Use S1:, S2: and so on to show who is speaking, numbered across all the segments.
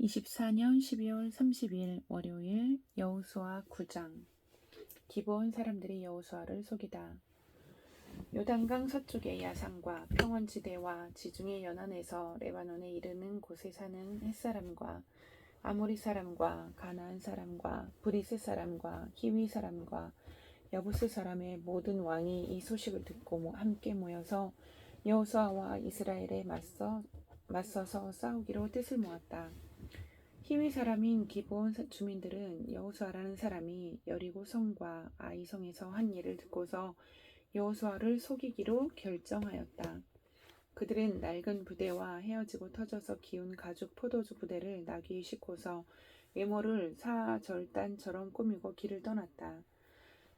S1: 24년 12월 30일 월요일 여호수아 9장. 기브온 사람들이 여호수아를 속이다. 요단강 서쪽의 야산과 평원지대와 지중해 연안에서 레바논에 이르는 곳에 사는 햇사람과 아모리 사람과 가나안 사람과 브리스 사람과 히위 사람과 여부스 사람의 모든 왕이 이 소식을 듣고 함께 모여서 여호수아와 이스라엘에 맞서서 싸우기로 뜻을 모았다. 히위 사람인 기브온 주민들은 여호수아라는 사람이 여리고 성과 아이 성에서 한 일을 듣고서 여호수아를 속이기로 결정하였다. 그들은 낡은 부대와 헤어지고 터져서 기운 가죽 포도주 부대를 나귀에 싣고서 외모를 사절단처럼 꾸미고 길을 떠났다.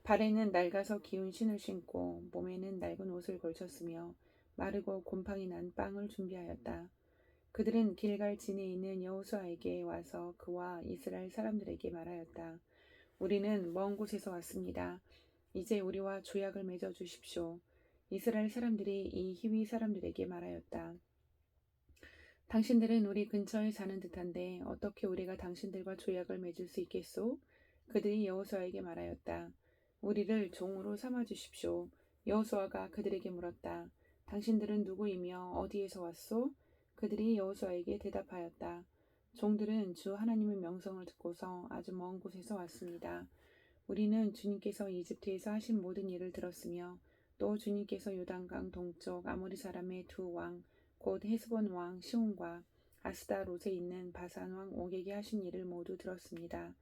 S1: 발에는 낡아서 기운 신을 신고 몸에는 낡은 옷을 걸쳤으며 마르고 곰팡이 난 빵을 준비하였다. 그들은 길갈 진에 있는 여호수아에게 와서 그와 이스라엘 사람들에게 말하였다. 우리는 먼 곳에서 왔습니다. 이제 우리와 조약을 맺어 주십시오. 이스라엘 사람들이 이 히위 사람들에게 말하였다. 당신들은 우리 근처에 사는 듯한데 어떻게 우리가 당신들과 조약을 맺을 수 있겠소? 그들이 여호수아에게 말하였다. 우리를 종으로 삼아 주십시오. 여호수아가 그들에게 물었다. 당신들은 누구이며 어디에서 왔소? 그들이 여호수아에게 대답하였다. 종들은 주 하나님의 명성을 듣고서 아주 먼 곳에서 왔습니다. 우리는 주님께서 이집트에서 하신 모든 일을 들었으며 또 주님께서 요단강 동쪽 아모리 사람의 두 왕, 곧 헤스본 왕 시온과 아스다롯에 있는 바산 왕 옥에게 하신 일을 모두 들었습니다.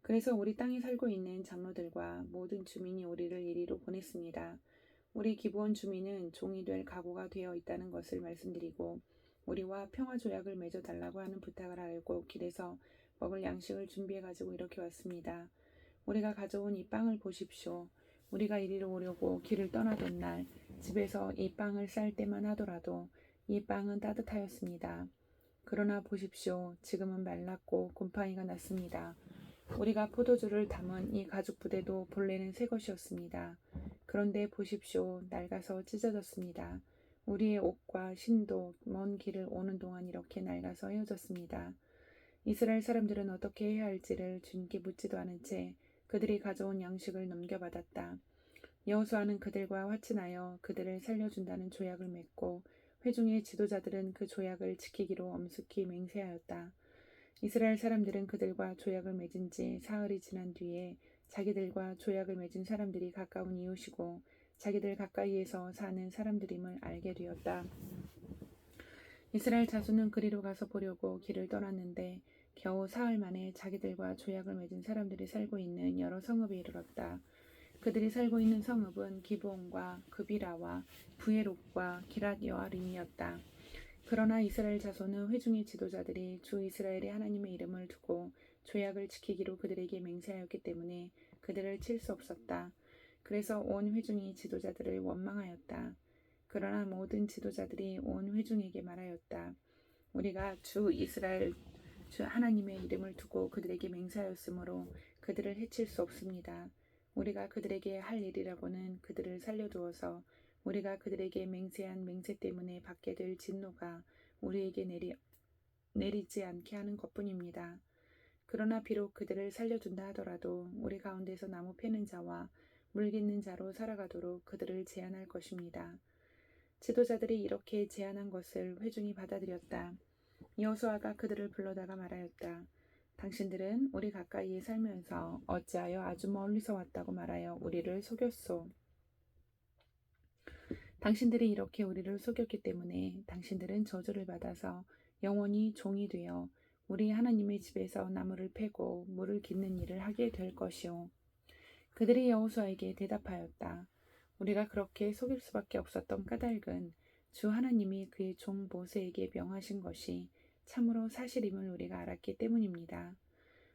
S1: 그래서 우리 땅에 살고 있는 장로들과 모든 주민이 우리를 이리로 보냈습니다. 우리 기브온 주민은 종이 될 각오가 되어 있다는 것을 말씀드리고 우리와 평화 조약을 맺어 달라고 하는 부탁을 알고 길에서 먹을 양식을 준비해 가지고 이렇게 왔습니다. 우리가 가져온 이 빵을 보십시오. 우리가 이리로 오려고 길을 떠나던 날 집에서 이 빵을 쌀 때만 하더라도 이 빵은 따뜻하였습니다. 그러나 보십시오. 지금은 말랐고 곰팡이가 났습니다. 우리가 포도주를 담은 이 가죽 부대도 본래는 새 것이었습니다. 그런데 보십시오. 낡아서 찢어졌습니다. 우리의 옷과 신도 먼 길을 오는 동안 이렇게 낡아서 헤어졌습니다. 이스라엘 사람들은 어떻게 해야 할지를 주님께 묻지도 않은 채 그들이 가져온 양식을 넘겨받았다. 여호수아는 그들과 화친하여 그들을 살려준다는 조약을 맺고 회중의 지도자들은 그 조약을 지키기로 엄숙히 맹세하였다. 이스라엘 사람들은 그들과 조약을 맺은 지 사흘이 지난 뒤에 자기들과 조약을 맺은 사람들이 가까운 이웃이고 자기들 가까이에서 사는 사람들임을 알게 되었다. 이스라엘 자손은 그리로 가서 보려고 길을 떠났는데 겨우 사흘 만에 자기들과 조약을 맺은 사람들이 살고 있는 여러 성읍에 이르렀다. 그들이 살고 있는 성읍은 기브온과 그비라와 부에롯과 기랏 여아림이었다. 그러나 이스라엘 자손은 회중의 지도자들이 주 이스라엘의 하나님의 이름을 두고 조약을 지키기로 그들에게 맹세하였기 때문에 그들을 칠 수 없었다. 그래서 온 회중이 지도자들을 원망하였다. 그러나 모든 지도자들이 온 회중에게 말하였다. 우리가 주 이스라엘 주 하나님의 이름을 두고 그들에게 맹세하였으므로 그들을 해칠 수 없습니다. 우리가 그들에게 할 일이라고는 그들을 살려두어서 우리가 그들에게 맹세한 맹세 때문에 받게 될 진노가 우리에게 내리지 않게 하는 것뿐입니다. 그러나 비록 그들을 살려준다 하더라도 우리 가운데서 나무 패는 자와 물 깃는 자로 살아가도록 그들을 제한할 것입니다. 지도자들이 이렇게 제안한 것을 회중이 받아들였다. 여호수아가 그들을 불러다가 말하였다. 당신들은 우리 가까이에 살면서 어찌하여 아주 멀리서 왔다고 말하여 우리를 속였소. 당신들이 이렇게 우리를 속였기 때문에 당신들은 저주를 받아서 영원히 종이 되어 우리 하나님의 집에서 나무를 패고 물을 깃는 일을 하게 될 것이오. 그들이 여호수아에게 대답하였다. 우리가 그렇게 속일 수밖에 없었던 까닭은 주 하나님이 그의 종 모세에게 명하신 것이 참으로 사실임을 우리가 알았기 때문입니다.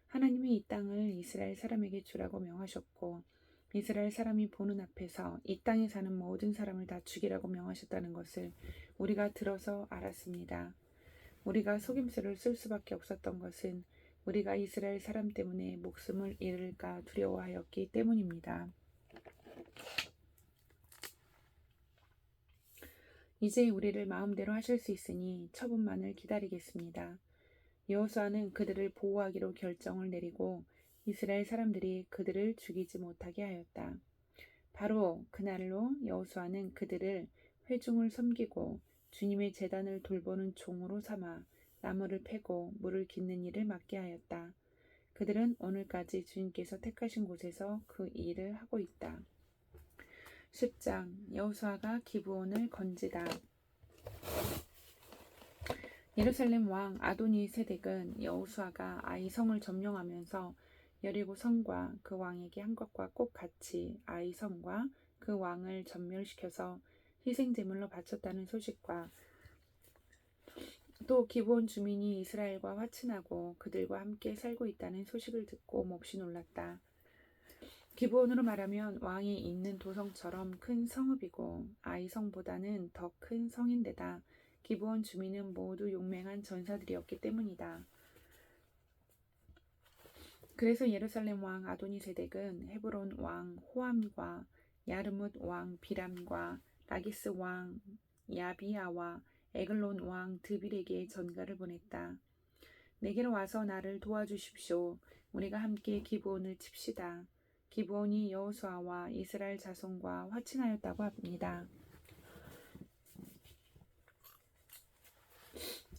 S1: 하나님이 이 땅을 이스라엘 사람에게 주라고 명하셨고 이스라엘 사람이 보는 앞에서 이 땅에 사는 모든 사람을 다 죽이라고 명하셨다는 것을 우리가 들어서 알았습니다. 우리가 속임수를 쓸 수밖에 없었던 것은 우리가 이스라엘 사람 때문에 목숨을 잃을까 두려워하였기 때문입니다. 이제 우리를 마음대로 하실 수 있으니 처분만을 기다리겠습니다. 여호수아는 그들을 보호하기로 결정을 내리고 이스라엘 사람들이 그들을 죽이지 못하게 하였다. 바로 그날로 여호수아는 그들을 회중을 섬기고 주님의 제단을 돌보는 종으로 삼아 나무를 패고 물을 깃는 일을 맡게 하였다. 그들은 오늘까지 주님께서 택하신 곳에서 그 일을 하고 있다. 10장 여호수아가 기브온을 건지다. 예루살렘 왕 아도니세덱은 여호수아가 아이성을 점령하면서 여리고 성과 그 왕에게 한 것과 꼭 같이 아이성과 그 왕을 전멸시켜서 희생제물로 바쳤다는 소식과 또 기브온 주민이 이스라엘과 화친하고 그들과 함께 살고 있다는 소식을 듣고 몹시 놀랐다. 기브온으로 말하면 왕이 있는 도성처럼 큰 성읍이고 아이성보다는 더 큰 성인데다 기브온 주민은 모두 용맹한 전사들이었기 때문이다. 그래서 예루살렘 왕 아도니세덱은 헤브론 왕 호암과 야르뭇 왕 비람과 라기스 왕 야비야와 에글론 왕 드빌에게 전가를 보냈다. 내게로 와서 나를 도와주십시오. 우리가 함께 기브온을 칩시다. 기브온이 여호수아와 이스라엘 자손과 화친하였다고 합니다.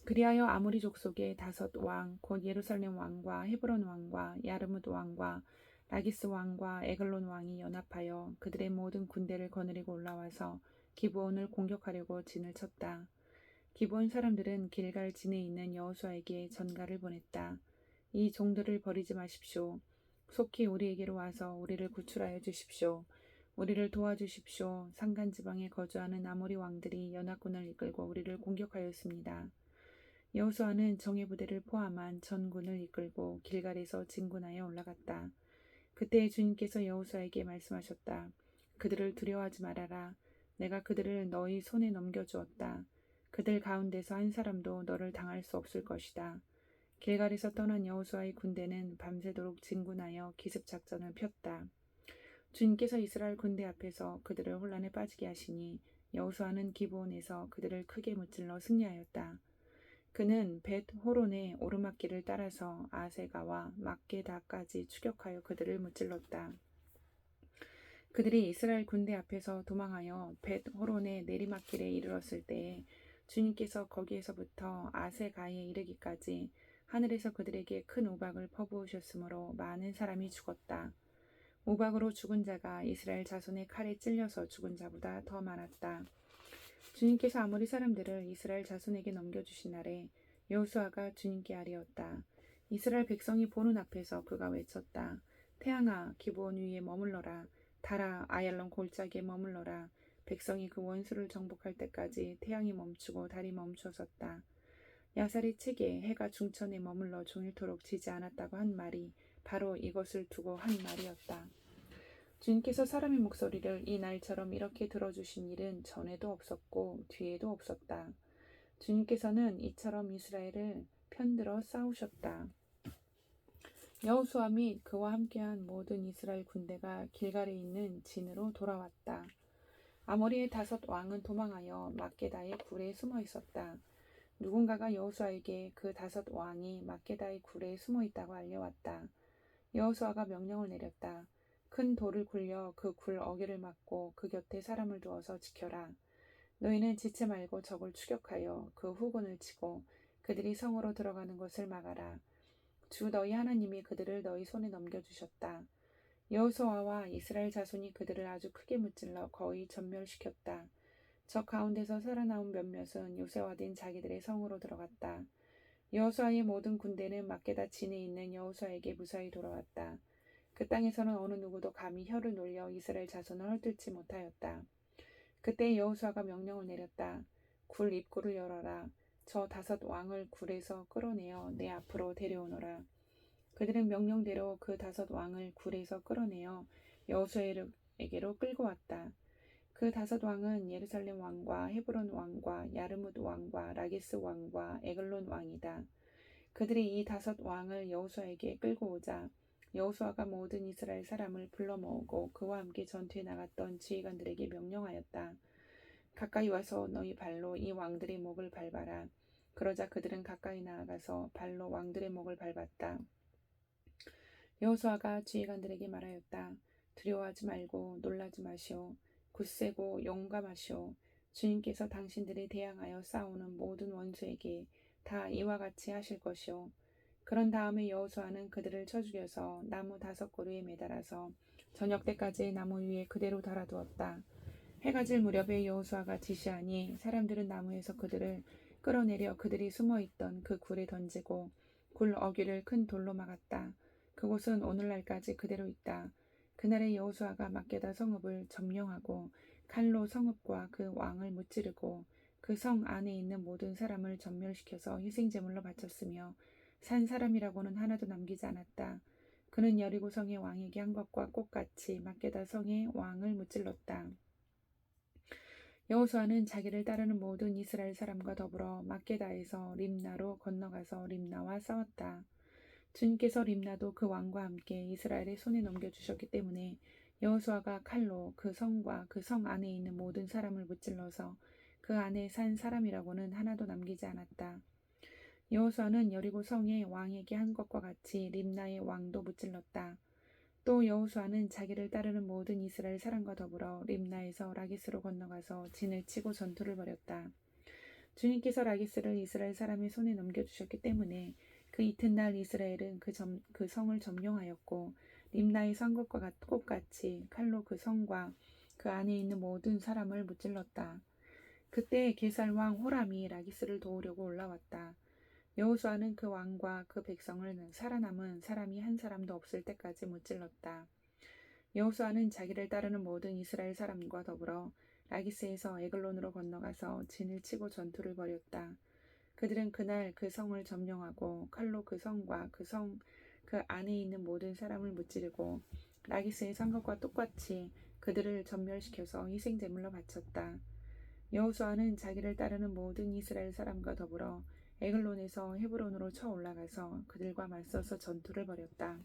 S1: 그리하여 아모리 족속의 5 왕, 곧 예루살렘 왕과 헤브론 왕과 야르뭇 왕과 라기스 왕과 에글론 왕이 연합하여 그들의 모든 군대를 거느리고 올라와서 기브온을 공격하려고 진을 쳤다. 기브온 사람들은 길갈 진에 있는 여호수아에게 전가를 보냈다. 이 종들을 버리지 마십시오. 속히 우리에게로 와서 우리를 구출하여 주십시오. 우리를 도와주십시오. 산간지방에 거주하는 아모리 왕들이 연합군을 이끌고 우리를 공격하였습니다. 여호수아는 정예 부대를 포함한 전군을 이끌고 길갈에서 진군하여 올라갔다. 그때 주님께서 여호수아에게 말씀하셨다. 그들을 두려워하지 말아라. 내가 그들을 너희 손에 넘겨주었다. 그들 가운데서 한 사람도 너를 당할 수 없을 것이다. 길갈에서 떠난 여호수아의 군대는 밤새도록 진군하여 기습작전을 폈다. 주님께서 이스라엘 군대 앞에서 그들을 혼란에 빠지게 하시니 여호수아는 기브온에서 그들을 크게 무찔러 승리하였다. 그는 벳 호론의 오르막길을 따라서 아세가와 막게다까지 추격하여 그들을 무찔렀다. 그들이 이스라엘 군대 앞에서 도망하여 벳 호론의 내리막길에 이르렀을 때에 주님께서 거기에서부터 아세가에 이르기까지 하늘에서 그들에게 큰 우박을 퍼부으셨으므로 많은 사람이 죽었다. 우박으로 죽은 자가 이스라엘 자손의 칼에 찔려서 죽은 자보다 더 많았다. 주님께서 아모리 사람들을 이스라엘 자손에게 넘겨주신 날에 여호수아가 주님께 아뢰었다. 이스라엘 백성이 보는 앞에서 그가 외쳤다. 태양아 기브온 위에 머물러라. 달아 아얄론 골짜기에 머물러라. 백성이 그 원수를 정복할 때까지 태양이 멈추고 달이 멈춰섰다. 야살이 치게 해가 중천에 머물러 종일토록 지지 않았다고 한 말이 바로 이것을 두고 한 말이었다. 주님께서 사람의 목소리를 이 날처럼 이렇게 들어주신 일은 전에도 없었고 뒤에도 없었다. 주님께서는 이처럼 이스라엘을 편들어 싸우셨다. 여호수아 및 그와 함께한 모든 이스라엘 군대가 길갈에 있는 진으로 돌아왔다. 아모리의 5 왕은 도망하여 막게다의 굴에 숨어 있었다. 누군가가 여호수아에게 그 5 왕이 막게다의 굴에 숨어 있다고 알려왔다. 여호수아가 명령을 내렸다. 큰 돌을 굴려 그 굴 어귀를 막고 그 곁에 사람을 두어서 지켜라. 너희는 지체 말고 적을 추격하여 그 후군을 치고 그들이 성으로 들어가는 것을 막아라. 주 너희 하나님이 그들을 너희 손에 넘겨주셨다. 여호수아와 이스라엘 자손이 그들을 아주 크게 무찔러 거의 전멸시켰다. 적 가운데서 살아나온 몇몇은 요새화된 자기들의 성으로 들어갔다. 여호수아의 모든 군대는 막게다 진에 있는 여호수아에게 무사히 돌아왔다. 그 땅에서는 어느 누구도 감히 혀를 놀려 이스라엘 자손을 헐뜯지 못하였다. 그때 여호수아가 명령을 내렸다. 굴 입구를 열어라. 저 5 왕을 굴에서 끌어내어 내 앞으로 데려오너라. 그들은 명령대로 그 5 왕을 굴에서 끌어내어 여호수아에게로 끌고 왔다. 그 5 왕은 예루살렘 왕과 헤브론 왕과 야르뭇 왕과 라기스 왕과 에글론 왕이다. 그들이 이 5 왕을 여호수아에게 끌고 오자 여호수아가 모든 이스라엘 사람을 불러 모으고 그와 함께 전투에 나갔던 지휘관들에게 명령하였다. 가까이 와서 너희 발로 이 왕들의 목을 밟아라. 그러자 그들은 가까이 나아가서 발로 왕들의 목을 밟았다. 여호수아가 지휘관들에게 말하였다. 두려워하지 말고 놀라지 마시오. 굳세고 용감하시오. 주님께서 당신들에 대항하여 싸우는 모든 원수에게 다 이와 같이 하실 것이오. 그런 다음에 여호수아는 그들을 쳐 죽여서 나무 5그루에 매달아서 저녁 때까지 나무 위에 그대로 달아두었다. 해가 질 무렵에 여호수아가 지시하니 사람들은 나무에서 그들을 끌어내려 그들이 숨어있던 그 굴에 던지고 굴 어귀를 큰 돌로 막았다. 그곳은 오늘날까지 그대로 있다. 그날에 여호수아가 막게다 성읍을 점령하고 칼로 성읍과 그 왕을 무찌르고 그 성 안에 있는 모든 사람을 전멸시켜서 희생제물로 바쳤으며 산 사람이라고는 하나도 남기지 않았다. 그는 여리고 성의 왕에게 한 것과 똑같이 막게다 성의 왕을 무찔렀다. 여호수아는 자기를 따르는 모든 이스라엘 사람과 더불어 막게다에서 림나로 건너가서 림나와 싸웠다. 주님께서 림나도 그 왕과 함께 이스라엘의 손에 넘겨주셨기 때문에 여호수아가 칼로 그 성과 그 성 안에 있는 모든 사람을 무찔러서 그 안에 산 사람이라고는 하나도 남기지 않았다. 여호수아는 여리고 성의 왕에게 한 것과 같이 림나의 왕도 무찔렀다. 또 여호수아는 자기를 따르는 모든 이스라엘 사람과 더불어 림나에서 라기스로 건너가서 진을 치고 전투를 벌였다. 주님께서 라기스를 이스라엘 사람의 손에 넘겨주셨기 때문에 그 이튿날 이스라엘은 그 성을 점령하였고 림나의 산 것과 똑같이 칼로 그 성과 그 안에 있는 모든 사람을 무찔렀다. 그때 게살 왕 호람이 라기스를 도우려고 올라왔다. 여호수아는 그 왕과 그 백성을 살아남은 사람이 한 사람도 없을 때까지 무찔렀다. 여호수아는 자기를 따르는 모든 이스라엘 사람과 더불어 라기스에서 에글론으로 건너가서 진을 치고 전투를 벌였다. 그들은 그날 그 성을 점령하고 칼로 그 성과 그 안에 있는 모든 사람을 무찌르고 라기스의 산 것과 똑같이 그들을 전멸시켜서 희생제물로 바쳤다. 여호수아는 자기를 따르는 모든 이스라엘 사람과 더불어 에글론에서 헤브론으로 쳐 올라가서 그들과 맞서서 전투를 벌였다.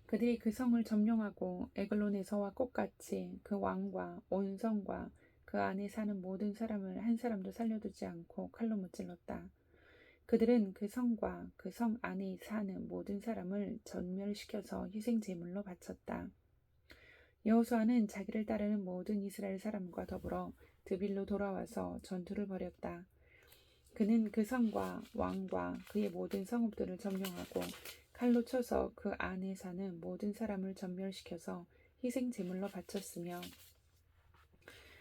S1: 그들이 그 성을 점령하고 에글론에서와 똑같이 그 왕과 온 성과 그 안에 사는 모든 사람을 한 사람도 살려두지 않고 칼로 무찔렀다. 그들은 그 성과 그 성 안에 사는 모든 사람을 전멸시켜서 희생제물로 바쳤다. 여호수아는 자기를 따르는 모든 이스라엘 사람과 더불어 드빌로 돌아와서 전투를 벌였다. 그는 그 성과 왕과 그의 모든 성읍들을 점령하고 칼로 쳐서 그 안에 사는 모든 사람을 전멸시켜서 희생 제물로 바쳤으며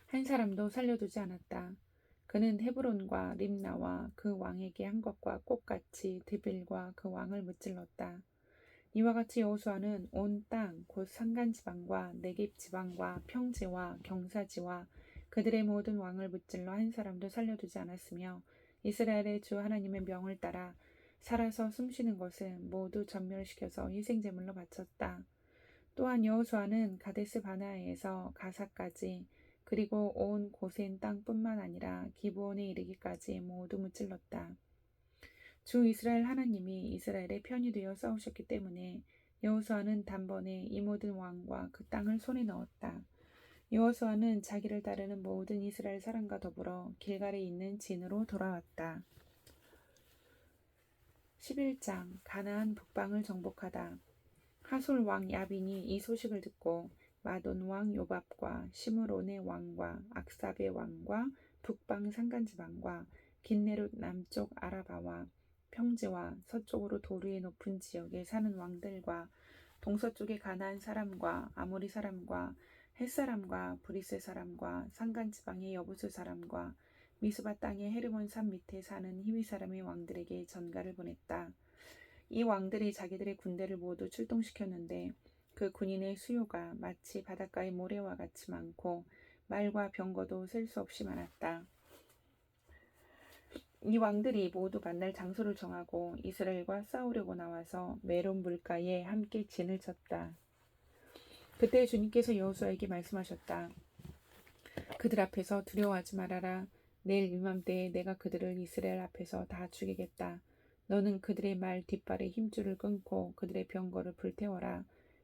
S1: 한 사람도 살려두지 않았다. 그는 헤브론과 림나와 그 왕에게 한 것과 똑같이 드빌과 그 왕을 무찔렀다. 이와 같이 여호수아는 온 땅 곧 산간 지방과 네겝 지방과 평지와 경사지와 그들의 모든 왕을 무찔러 한 사람도 살려두지 않았으며 이스라엘의 주 하나님의 명을 따라 살아서 숨쉬는 것은 모두 전멸시켜서 희생제물로 바쳤다. 또한 여호수아는 가데스 바네아에서 가사까지 그리고 온 고센 땅뿐만 아니라 기브온에 이르기까지 모두 무찔렀다. 주 이스라엘 하나님이 이스라엘의 편이 되어 싸우셨기 때문에 여호수아는 단번에 이 모든 왕과 그 땅을 손에 넣었다. 여호수아는 자기를 따르는 모든 이스라엘 사람과 더불어 길갈에 있는 진으로 돌아왔다. 11장 가나안 북방을 정복하다. 하솔 왕 야빈이 이 소식을 듣고 마돈 왕 요밥과 시므론의 왕과 악삽의 왕과 북방 산간지방과 긴네롯 남쪽 아라바와 평지와 서쪽으로 도르의 높은 지역에 사는 왕들과 동서쪽의 가나안 사람과 아모리 사람과 헷 사람과 브리스 사람과 산간지방의 여부스 사람과 미스바 땅의 헤르몬 산 밑에 사는 히위 사람의 왕들에게 전가를 보냈다. 이 왕들이 자기들의 군대를 모두 출동시켰는데 그 군인의 수요가 마치 바닷가의 모래와 같이 많고 말과 병거도 셀 수 없이 많았다. 이 왕들이 모두 만날 장소를 정하고 이스라엘과 싸우려고 나와서 메론 물가에 함께 진을 쳤다. 그때 주님께서 여호수아에게 말씀하셨다. 그들 앞에서 두려워하지 말아라. 내일 이맘때에 내가 그들을 이스라엘 앞에서 다 죽이겠다. 너는 그들의 말 뒷발에 힘줄을 끊고 그들의 병거를 불태워라.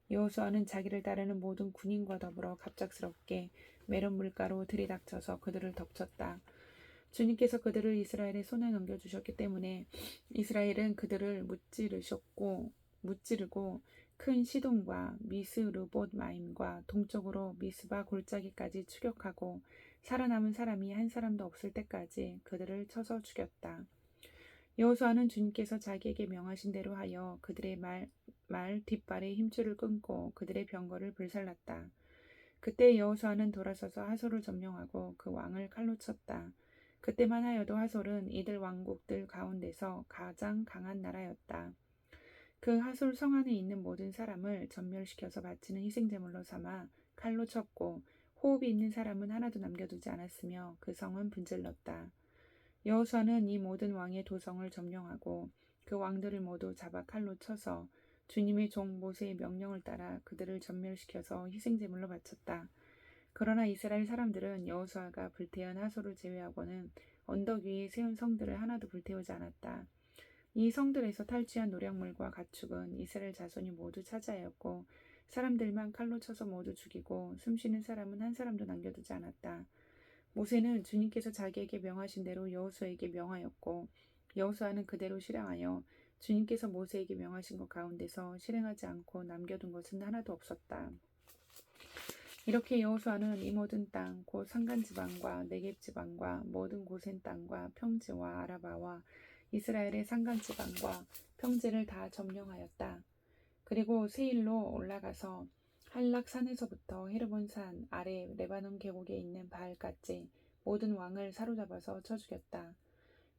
S1: 여호수아는 자기를 따르는 모든 군인과 더불어 갑작스럽게 메론 물가로 들이닥쳐서 그들을 덮쳤다. 주님께서 그들을 이스라엘의 손에 넘겨주셨기 때문에 이스라엘은 그들을 무찌르고 큰 시돈과 미스르봇 마임과 동쪽으로 미스바 골짜기까지 추격하고 살아남은 사람이 한 사람도 없을 때까지 그들을 쳐서 죽였다. 여호수아는 주님께서 자기에게 명하신 대로 하여 그들의 말 뒷발의 힘줄을 끊고 그들의 병거를 불살랐다. 그때 여호수아는 돌아서서 하솔을 점령하고 그 왕을 칼로 쳤다. 그때만 하여도 하솔은 이들 왕국들 가운데서 가장 강한 나라였다. 그 하솔 성 안에 있는 모든 사람을 전멸시켜서 바치는 희생제물로 삼아 칼로 쳤고 호흡이 있는 사람은 하나도 남겨두지 않았으며 그 성은 분질렀다. 여호수아는 이 모든 왕의 도성을 점령하고 그 왕들을 모두 잡아 칼로 쳐서 주님의 종 모세의 명령을 따라 그들을 전멸시켜서 희생제물로 바쳤다. 그러나 이스라엘 사람들은 여호수아가 불태운 하솔을 제외하고는 언덕 위에 세운 성들을 하나도 불태우지 않았다. 이 성들에서 탈취한 노략물과 가축은 이스라엘 자손이 모두 차지하였고 사람들만 칼로 쳐서 모두 죽이고 숨쉬는 사람은 한 사람도 남겨두지 않았다. 모세는 주님께서 자기에게 명하신 대로 여호수아에게 명하였고 여호수아는 그대로 실행하여 주님께서 모세에게 명하신 것 가운데서 실행하지 않고 남겨둔 것은 하나도 없었다. 이렇게 여호수아는 이 모든 땅 곧 산간지방과 네겝지방과 모든 고센 땅과 평지와 아라바와 이스라엘의 산간지방과 평지를 다 점령하였다. 그리고 세일로 올라가서 한락산에서부터 헤르몬 산 아래 레바논 계곡에 있는 바알까지 모든 왕을 사로잡아서 쳐 죽였다.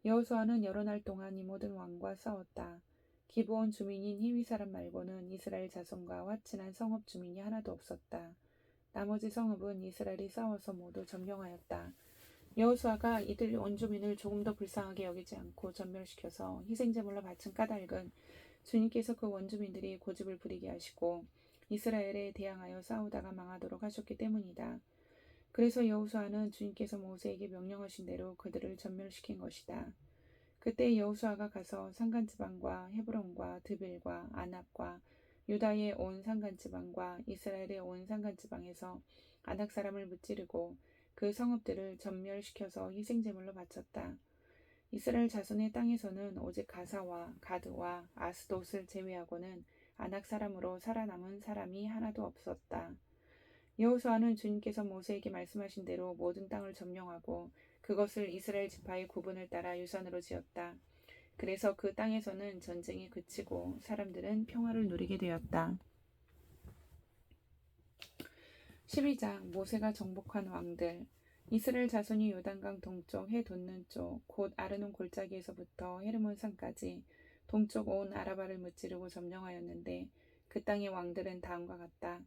S1: 여호수아는 여러 날 동안 이 모든 왕과 싸웠다. 기브온 주민인 히위 사람 말고는 이스라엘 자손과 화친한 성읍 주민이 하나도 없었다. 나머지 성읍은 이스라엘이 싸워서 모두 점령하였다. 여호수아가 이들 원주민을 조금도 불쌍하게 여기지 않고 전멸시켜서 희생제물로 바친 까닭은 주님께서 그 원주민들이 고집을 부리게 하시고 이스라엘에 대항하여 싸우다가 망하도록 하셨기 때문이다. 그래서 여호수아는 주님께서 모세에게 명령하신 대로 그들을 전멸시킨 것이다. 그때 여호수아가 가서 산간지방과 헤브론과 드빌과 아납과 유다의 온 산간지방과 이스라엘의 온 산간지방에서 아낙 사람을 무찌르고 그 성읍들을 전멸시켜서 희생제물로 바쳤다. 이스라엘 자손의 땅에서는 오직 가사와 가드와 아스돗을 제외하고는 아낙 사람으로 살아남은 사람이 하나도 없었다. 여호수아는 주님께서 모세에게 말씀하신 대로 모든 땅을 점령하고 그것을 이스라엘 지파의 구분을 따라 유산으로 지었다. 그래서 그 땅에서는 전쟁이 그치고 사람들은 평화를 누리게 되었다. 12장 모세가 정복한 왕들. 이스라엘 자손이 요단강 동쪽 해 돋는 쪽 곧 아르논 골짜기에서부터 헤르몬 산까지 동쪽 온 아라바를 무찌르고 점령하였는데 그 땅의 왕들은 다음과 같다.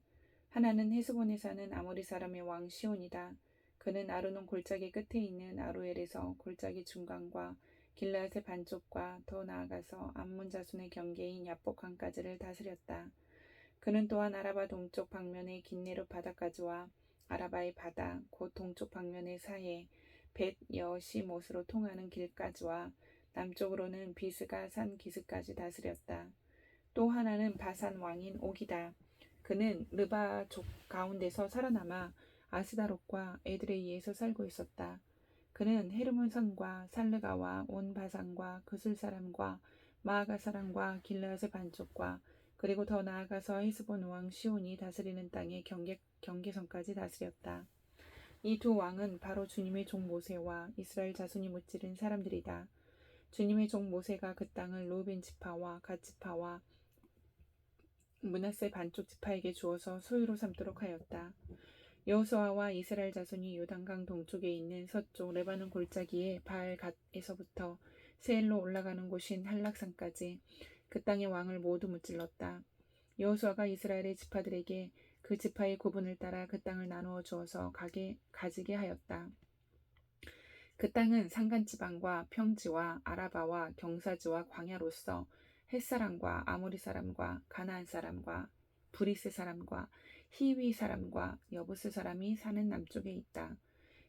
S1: 하나는 헤스본에 사는 아모리 사람의 왕 시온이다. 그는 아르논 골짜기 끝에 있는 아로엘에서 골짜기 중간과 길르앗의 반쪽과 더 나아가서 암몬 자손의 경계인 야복강까지를 다스렸다. 그는 또한 아라바 동쪽 방면의 긴네롯 바다까지와 아라바의 바다 곧 동쪽 방면의 사해 벳 여시못으로 통하는 길까지와 남쪽으로는 비스가 산 기스까지 다스렸다. 또 하나는 바산 왕인 옥이다. 그는 르바족 가운데서 살아남아 아스다롯과 에드레이에서 살고 있었다. 그는 헤르몬 산과 살르가와 온 바산과 그술 사람과 마아가 사람과 길르앗의 반쪽과 그리고 더 나아가서 헤스본 왕 시온이 다스리는 땅의 경계선까지 다스렸다. 이 두 왕은 바로 주님의 종 모세와 이스라엘 자손이 무찌른 사람들이다. 주님의 종 모세가 그 땅을 루벤 지파와 갓 지파와 므낫세 반쪽 지파에게 주어서 소유로 삼도록 하였다. 여호수아와 이스라엘 자손이 요단강 동쪽에 있는 서쪽 레바논 골짜기의 바알갓에서부터 세일로 올라가는 곳인 한락산까지 그 땅의 왕을 모두 무찔렀다. 여호수아가 이스라엘의 지파들에게 그 지파의 구분을 따라 그 땅을 나누어 주어서 가지게 하였다. 그 땅은 산간지방과 평지와 아라바와 경사지와 광야로서 햇사람과 아모리 사람과 가나안 사람과 브리스 사람과 히위 사람과 여부스 사람이 사는 남쪽에 있다.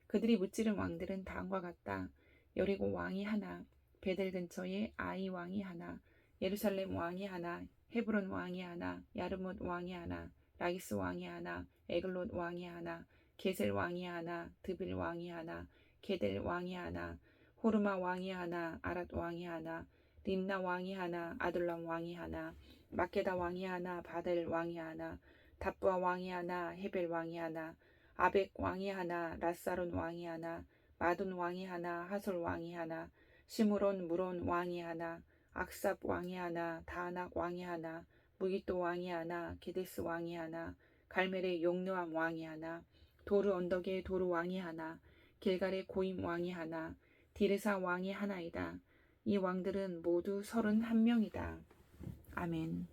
S1: 그들이 무찌른 왕들은 다음과 같다. 여리고 왕이 하나, 베델 근처에 아이 왕이 하나, 예루살렘 왕이 하나, 헤브론 왕이 하나, 야르못 왕이 하나, 라기스 왕이 하나, 에글롯 왕이 하나, 게셀 왕이 하나, 드빌 왕이 하나, 게델 왕이 하나, 호르마 왕이 하나, 아랏 왕이 하나, 림나 왕이 하나, 아둘람 왕이 하나, 마케다 왕이 하나, 바델 왕이 하나, 답부아 왕이 하나, 헤벨 왕이 하나, 아벡 왕이 하나, 라사론 왕이 하나, 마돈 왕이 하나, 하솔 왕이 하나, 시므론 무론 왕이 하나, 악삽 왕이 하나, 다낙 왕이 하나, 무기또 왕이 하나, 게데스 왕이 하나, 갈멜의 용르암 왕이 하나, 도르 언덕의 도르 왕이 하나, 길갈의 고임 왕이 하나, 디르사 왕이 하나이다. 이 왕들은 모두 31명이다. 아멘.